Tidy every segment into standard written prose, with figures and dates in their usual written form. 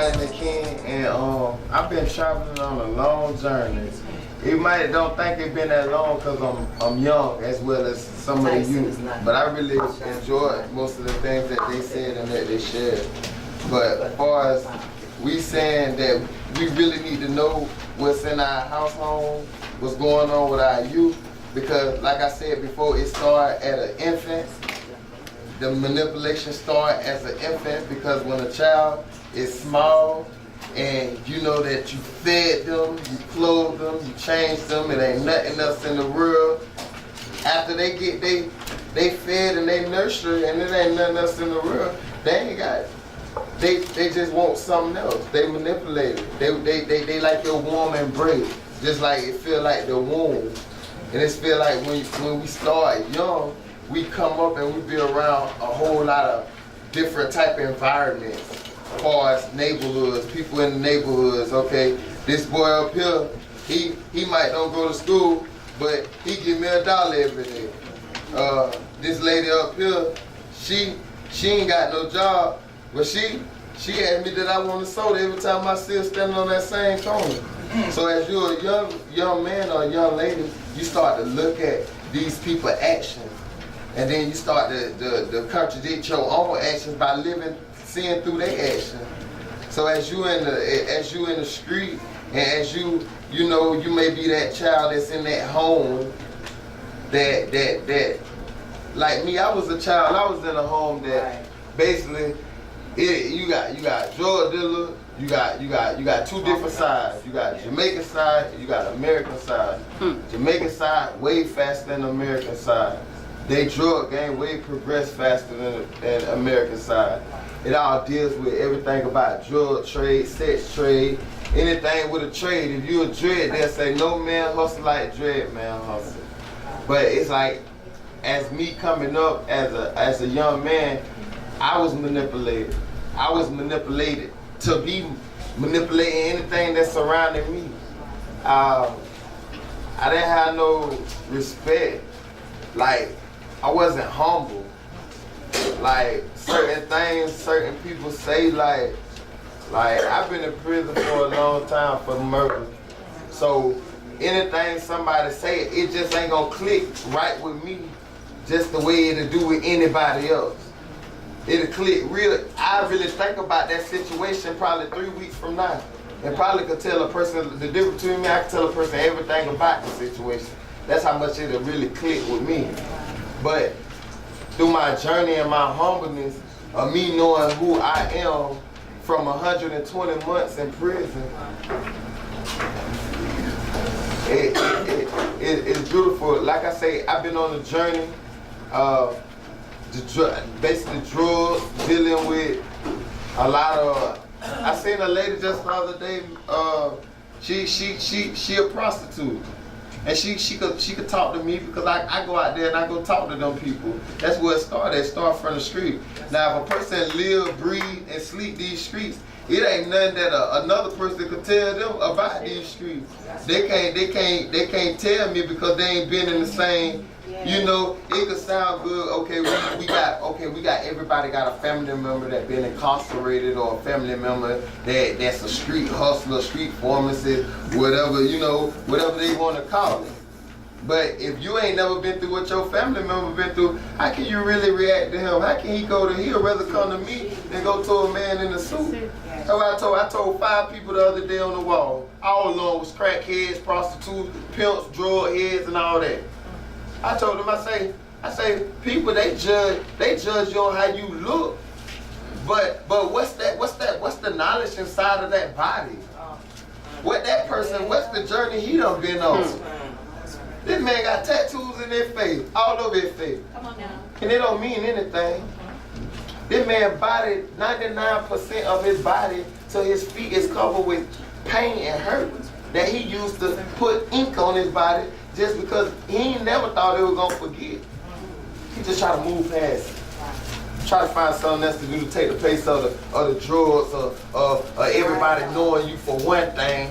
everybody NaKing, and I've been traveling on a long journey. You might don't think it's been that long because I'm young as well as some of the youth, but I really enjoyed most of the things that they said and that they shared. But as far as we saying that we really need to know what's in our household, what's going on with our youth, because like I said before, it started at an infant. The manipulation started as an infant because when a child is small and you know that you fed them, you clothed them, you changed them, it ain't nothing else in the world. After they get they fed and they nurtured and it ain't nothing else in the world, they ain't got it. They just want something else. They manipulate it. They like your warm embrace, just like it feel like the womb. And it feel like when we start young, we come up and we be around a whole lot of different type of environments, as far as neighborhoods, people in the neighborhoods. Okay, this boy up here, he might don't go to school, but he give me $1 every day. This lady up here, she ain't got no job, but she asked me that I want a soda every time I see her standing on that same corner. So as you're a young man or a young lady, you start to look at these people's actions. And then you start to contradict your own actions by seeing through their actions. So as you in the street, and as you know, you may be that child that's in that home that like me, I was a child. I was in a home that basically you got drug dealer, you got two different sides. You got Jamaican side, you got American side. Jamaican side way faster than the American side. They drug game way progressed faster than the American side. It all deals with everything about drug trade, sex trade, anything with a trade. If you a dread, they'll say no man hustle like dread man hustle. But it's like, as me coming up as a young man, I was manipulated. I was manipulated to be manipulating anything that's surrounding me. I didn't have no respect. Like, I wasn't humble. Like, certain things, certain people say, like I've been in prison for a long time for murder. So anything somebody say, it just ain't gonna click right with me just the way it'll do with anybody else. It'll click real. I really think about that situation probably 3 weeks from now. And probably could tell a person, the difference between me, I can tell a person everything about the situation. That's how much it'll really click with me. But through my journey and my humbleness of me knowing who I am from 120 months in prison, it's beautiful. Like I say, I've been on a journey basically drugs, dealing with a lot of, I seen a lady just the other day, she a prostitute. And she could talk to me because I go out there and I go talk to them people. That's where it started. It started from the street. Now, if a person live, breathe, and sleep these streets, it ain't nothing that another person could tell them about these streets. They can't tell me because they ain't been in the same. You know, it could sound good. Okay, we got everybody got a family member that been incarcerated or a family member that's a street hustler, street pharmacist, whatever, you know, whatever they want to call it. But if you ain't never been through what your family member been through, how can you really react to him? How can he go to he'll rather come to me than go to a man in a suit? That's what I told 5 people the other day on the wall. All of them was crackheads, prostitutes, pimps, drug heads, and all that. I told them, I say, people they judge you on how you look, but what's the knowledge inside of that body? What that person, what's the journey he done been on? This man got tattoos in his face, all over his face. Come on now. And it don't mean anything. This man's body, 99% of his body to his feet is covered with pain and hurt that he used to put ink on his body. Just because he ain't never thought they were gonna forget. He just try to move past it. Try to find something else to do to take the place of the drugs or everybody knowing you for one thing,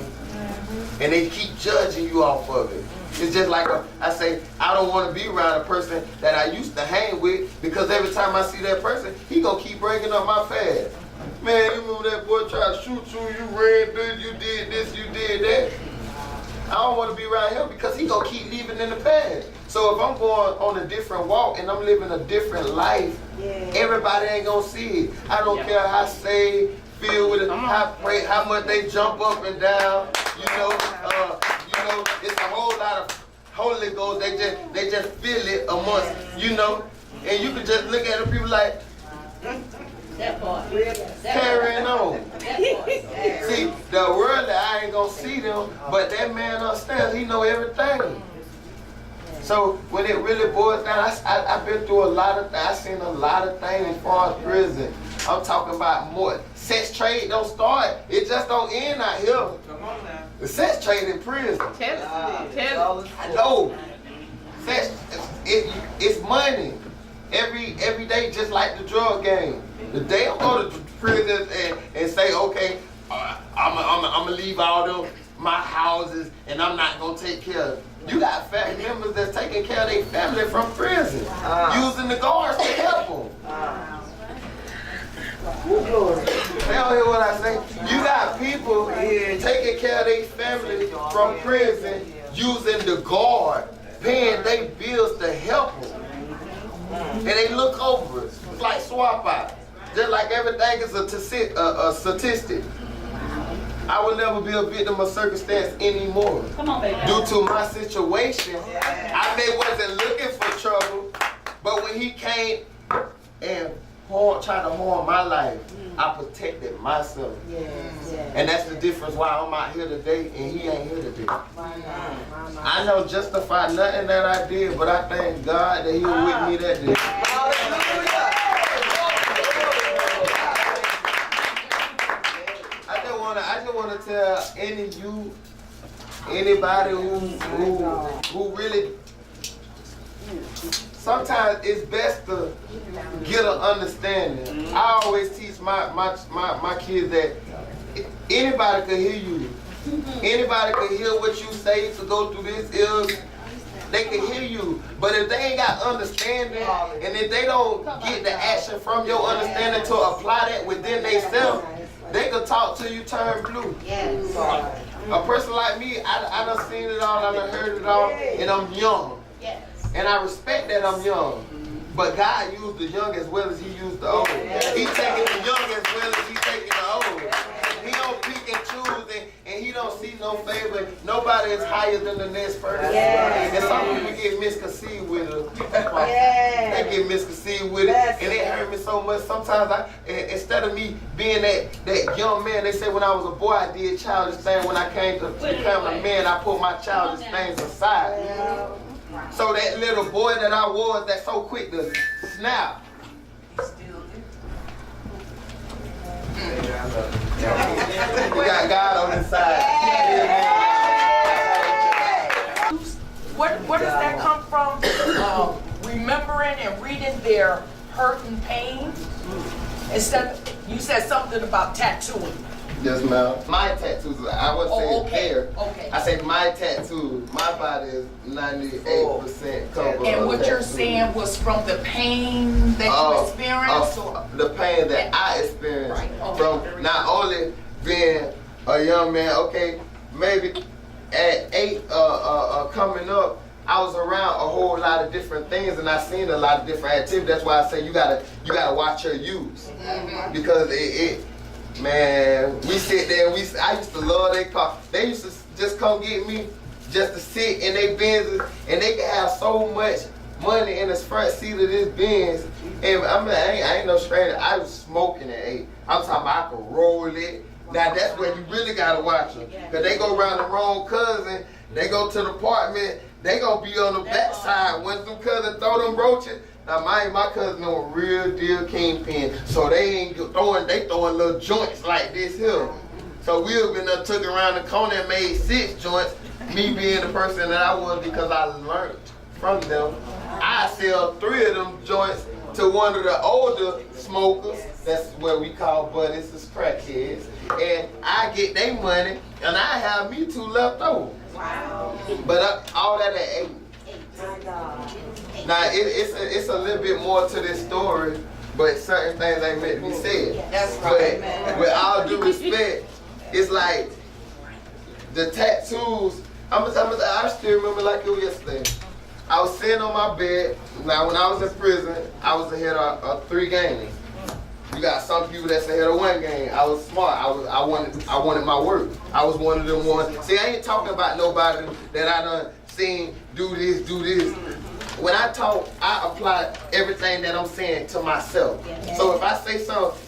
and they keep judging you off of it. It's just like I say, I don't want to be around a person that I used to hang with because every time I see that person, he gonna keep bringing up my past. Man, you remember that boy tried to shoot you, you ran through, you did this, you did that. I don't want to be around him because he gonna keep living in the past. So if I'm going on a different walk and I'm living a different life, everybody ain't gonna see it. I don't care how saved, feel with it, how pray, how much they jump up and down. You know, it's a whole lot of Holy Ghost. They just feel it amongst, you know, and you can just look at the people like. That part. Carrying on. See, the world I ain't gonna see them, but that man upstairs, he know everything. So when it really boils down, I've been through a lot of things. I've seen a lot of things as far as prison. I'm talking about more. Sex trade don't start. It just don't end out here. Come on now. The sex trade in prison. Tell us. I know. Sex, it's money. Every day, just like the drug game. The day I go to prison and say, okay, I'm gonna leave all them my houses and I'm not gonna take care of them. You got family members that's taking care of their family from prison, using the guards to help them. Y'all hear what I say? You got people taking care of their family from prison, using the guard, paying their bills to help them. And they look over us. It's like swap out. Just like everything is a statistic. I will never be a victim of circumstance anymore. Come on, baby. Due to my situation, I wasn't looking for trouble, but when he came and tried to harm my life, I protected myself. And that's the difference why I'm out here today and he ain't here today. I don't justify nothing that I did, but I thank God that he was with me that day. Hallelujah. I just want to tell anybody who really, sometimes it's best to get an understanding. I always teach my kids that anybody can hear you. Anybody can hear what you say to go through this is. They can hear you, but if they ain't got understanding, and if they don't get the action from your understanding to apply that within themselves, they can talk till you turn blue. A person like me, I done seen it all, I done heard it all, and I'm young. And I respect that I'm young. But God used the young as well as he used the old. He's taking the young as well as he's taking the old. He don't pick and choose, and he don't see no favor. Nobody is higher than the next person. And some people get misconceived with it. They get misconceived with it, and it hurt me so much. Sometimes instead of me being that young man, they say when I was a boy I did childish things. When I came to become a man, I put my childish things aside. So that little boy that I was, that's so quick to snap. We got God on his side. Where does that come from? Remembering and reading their hurt and pain? Instead, you said something about tattooing. Yes, ma'am. My tattoos, I would say there. Okay. I say my tattoo, my body is 98% covered. And what you're saying was from the pain that you experienced? The pain that I experienced from not only being a young man, okay, maybe at 8 coming up, I was around a whole lot of different things and I seen a lot of different activities. That's why I say you gotta watch your use. Because man, we sit there, I used to love their car. They used to just come get me just to sit in their Benzes, and they could have so much money in the front seat of this Benz. And I mean, I ain't no stranger. I was smoking at 8. I'm talking about I could roll it. Now that's where you really gotta watch them. Cause they go around the wrong cousin, they go to the apartment, they gonna be on the backside. Once them cousins throw them roaches, now my cousin know a real deal kingpin, so they ain't throwing little joints like this here. So we've been took around the corner and made 6 joints. Me being the person that I was because I learned from them. I sell 3 of them joints to one of the older smokers. That's what we call buddies, is crackheads. And I get their money, and I have me 2 left over. Wow. But all that at 8. Now it's a little bit more to this story, but certain things ain't meant to be said. That's right. But with all due respect, it's like the tattoos. I still remember like it was yesterday. I was sitting on my bed. Now, when I was in prison, I was ahead of 3 games. You got some people that's ahead of 1 game. I was smart. I wanted my work. I was one of them ones. See, I ain't talking about nobody that I done seen do this, do this. When I talk, I apply everything that I'm saying to myself. So if I say something,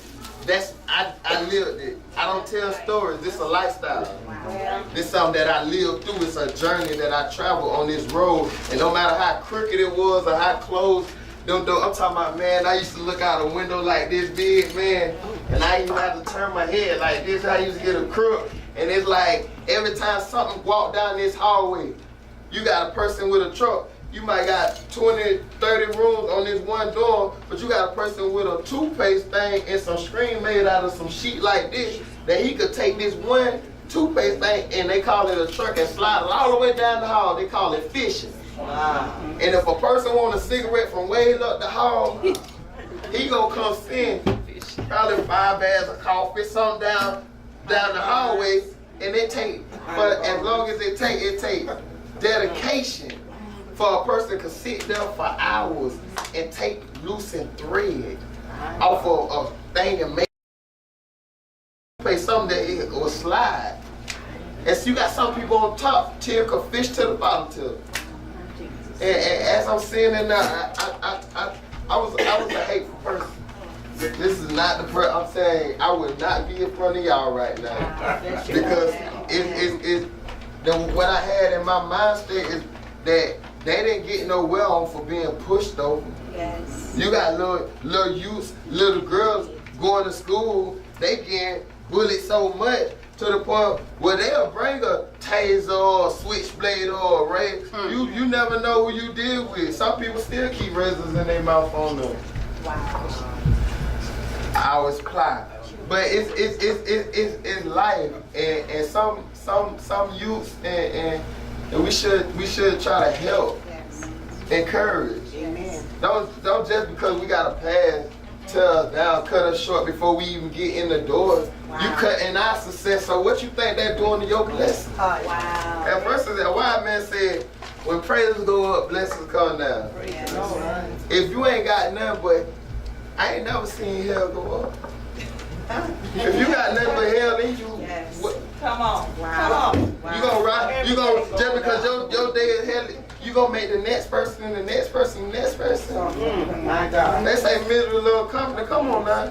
I lived it. I don't tell stories. This is a lifestyle. This is something that I lived through. It's a journey that I traveled on this road. And no matter how crooked it was or how close, I'm talking about, man, I used to look out a window like this big, man, and I even had to turn my head like this. I used to get a crook. And it's like every time something walked down this hallway, you got a person with a truck. You might got 20, 30 rooms on this one door, but you got a person with a toothpaste thing and some screen made out of some sheet like this, that he could take this one toothpaste thing and they call it a truck and slide it all the way down the hall. They call it fishing. Wow. And if a person want a cigarette from way up the hall, he gonna come in, probably 5 bags of coffee, something down the hallway, and it take, but as long as it take dedication. For a person to sit there for hours and take loosen thread off of a thing and make something that it will slide. And so you got some people on top, till could fish to the bottom tip. And as I'm saying it now, I was a hateful person. This is not the person. I'm saying I would not be in front of y'all right now because what I had in my mind state is that they didn't get nowhere on for being pushed over. Yes. You got little youths, little girls going to school, they getting bullied so much to the point where they'll bring a taser or a switchblade or a ray. You never know who you deal with. Some people still keep razors in their mouth on them. Wow. I always cry. But it's life, and some youths and we should try to help, encourage. Amen. Don't just because we got a pass, tear us down, cut us short before we even get in the door. Wow. You cutting our success. So what you think they're doing to your blessing? Wow. And versus a wise man said, when praises go up, blessings come down. Yes. If you ain't got nothing but, I ain't never seen hell go up. If you got nothing but hell, then you. Yes. Come on. Wow. Come on. Wow. You gonna ride, just because your day is hell, you gonna make the next person and the next person and the next person. My God. They say miserable little company. Come on now.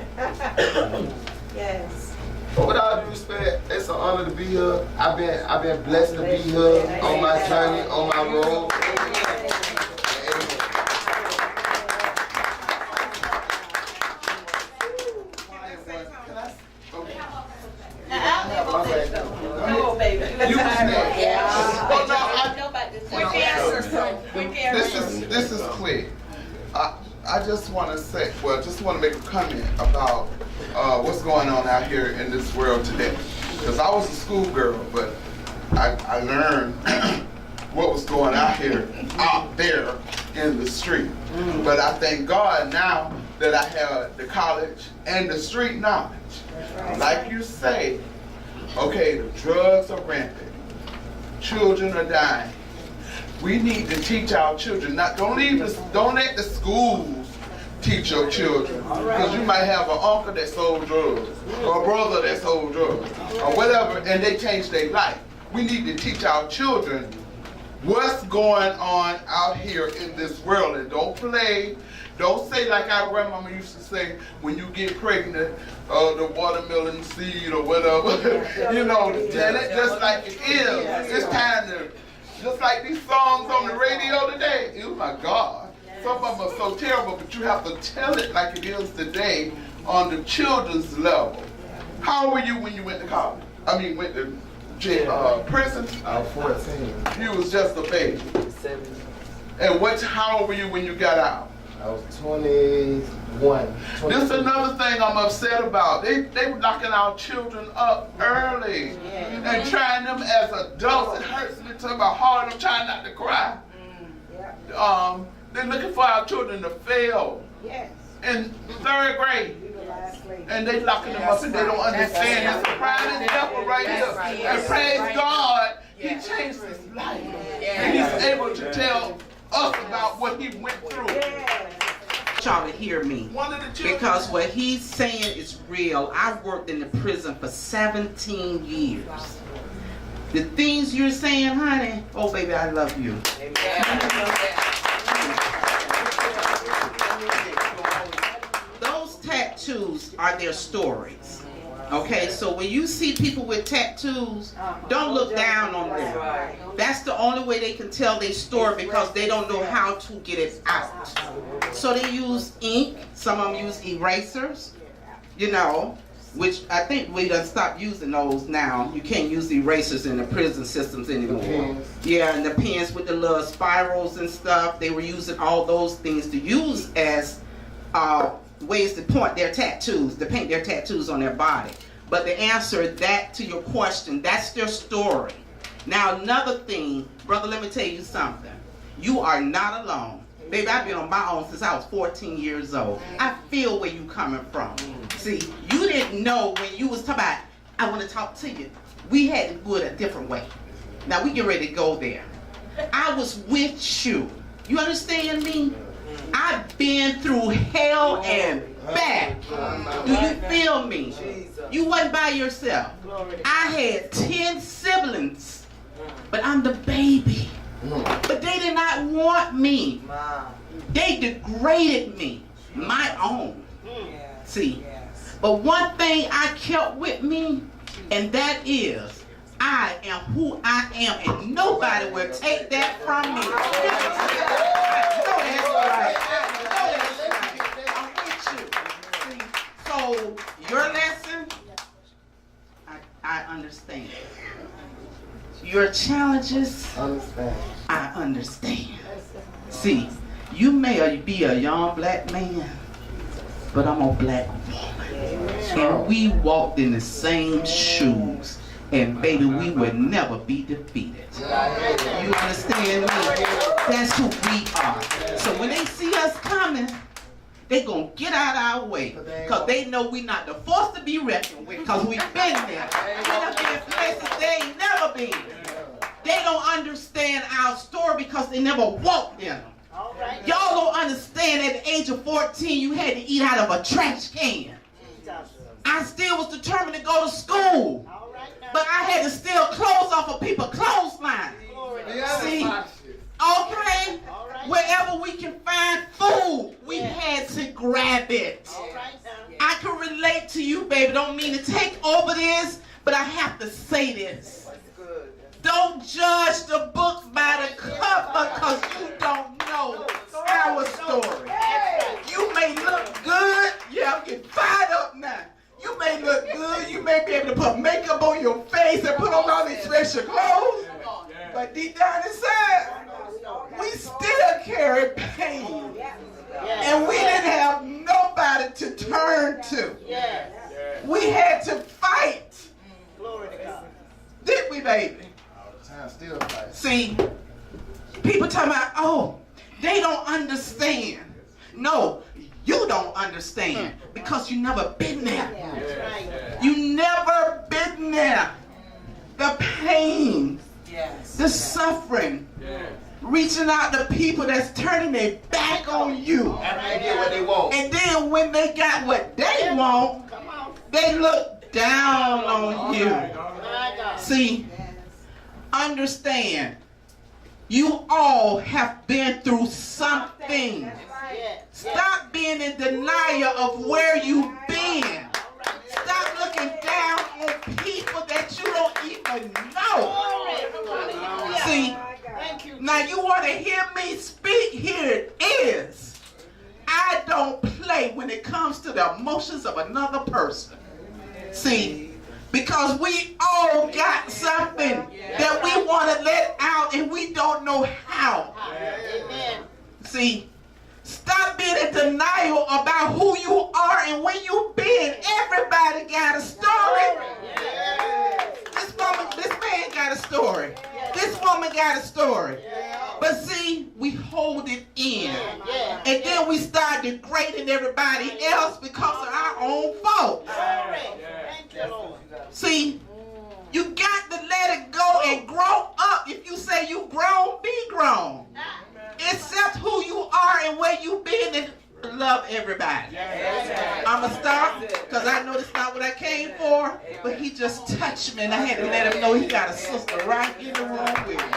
Yes. But with all due respect, it's an honor to be here. I've been blessed to be here on my journey, on my road. This is quick. I just want to say, just want to make a comment about what's going on out here in this world today. Because I was a schoolgirl, but I learned what was going out there in the street. But I thank God now that I have the college and the street knowledge. Like you say, okay, the drugs are rampant. Children are dying. We need to teach our children. Don't let the schools teach your children. Because you might have an uncle that sold drugs, or a brother that sold drugs, or whatever, and they changed their life. We need to teach our children what's going on out here in this world. And don't play. Don't say like our grandmama used to say, when you get pregnant, the watermelon seed or whatever. You know, tell it just like it is. It's time to, just like these songs on the radio today. Oh my God. Some of them are so terrible, but you have to tell it like it is today on the children's level. How old were you when you went to college? Went to prison? I was 14. You was just a baby. 17. And how old were you when you got out? I was 21. This is another thing I'm upset about. They were locking our children up early and trying them as adults. It hurts me to my heart. I'm trying not to cry. They're looking for our children to fail. Yes. in 3rd grade. And they locking them up and they don't understand. That's a prime example right here. And praise God, he changed his life. And he's able to tell us about what he went through. Y'all to hear me, because what he's saying is real. I've worked in the prison for 17 years. The things you're saying, honey, oh baby, I love you. Those tattoos are their stories. Okay, so when you see people with tattoos, don't look down on them. That's the only way they can tell their story, because they don't know how to get it out. So they use ink, some of them use erasers, you know, which I think we done stopped using those now. You can't use erasers in the prison systems anymore. Yeah, and the pens with the little spirals and stuff, they were using all those things to use as ways to point their tattoos, to paint their tattoos on their body. But the answer that to your question, that's their story. Now another thing, brother, let me tell you something. You are not alone. Baby, I've been on my own since I was 14 years old. I feel where you coming from. See, you didn't know when you was talking about, I want to talk to you. We had to do it a different way. Now we get ready to go there. I was with you. You understand me? I've been through hell and back. Do you feel me? You wasn't by yourself. I had 10 siblings, but I'm the baby. But they did not want me. They degraded me, my own. See, but one thing I kept with me, and that is, I am who I am, and nobody will take that from me. I'm with you. So, your lesson, I understand. Your challenges, I understand. See, you may be a young black man, but I'm a black woman. And we walked in the same shoes. And baby, we will never be defeated. You understand me? That's who we are. So when they see us coming, they gonna get out our way. Because they know we not the force to be reckoned with. Because we've been there. We done been places they ain't never been. They don't understand our story because they never walked in them. Y'all don't understand at the age of 14 you had to eat out of a trash can. I still was determined to go to school. But I had to steal clothes off of people's clothesline. See? Okay? Wherever we can find food, we had to grab it. I can relate to you, baby. Don't mean to take over this, but I have to say this. Don't judge the book by the cover, because you don't know our story. You may look good. Yeah, I'm getting fired up now. You may look good, you may be able to put makeup on your face and put on all these special clothes, but deep down inside, we still carry pain. And we didn't have nobody to turn to. We had to fight. Did we, baby? See, people talking about, oh, they don't understand. No. You don't understand because you never been there. You never been there. The pain, the suffering, reaching out to people that's turning their back on you. And then when they got what they want, they look down on you. See, understand, you all have been through something. Stop being in denial of where you've been. Stop looking down on people that you don't even know. See, now you want to hear me speak? Here it is. I don't play when it comes to the emotions of another person. See, because we all got something that we want to let out and we don't know how. See, stop being in denial about who you are and where you've been. Everybody got a story. This man got a story. This woman got a story. But see, we hold it in. And then we start degrading everybody else because of our own fault. See, you got to let it go and grow up. If you say you grown, be grown. Accept who you are and where you been and love everybody. I'm going to stop because I know that's not what I came for, but he just touched me and I had to let him know he got a sister right in the room with me.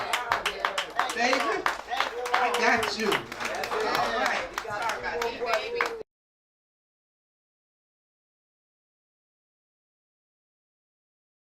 Baby, I got you.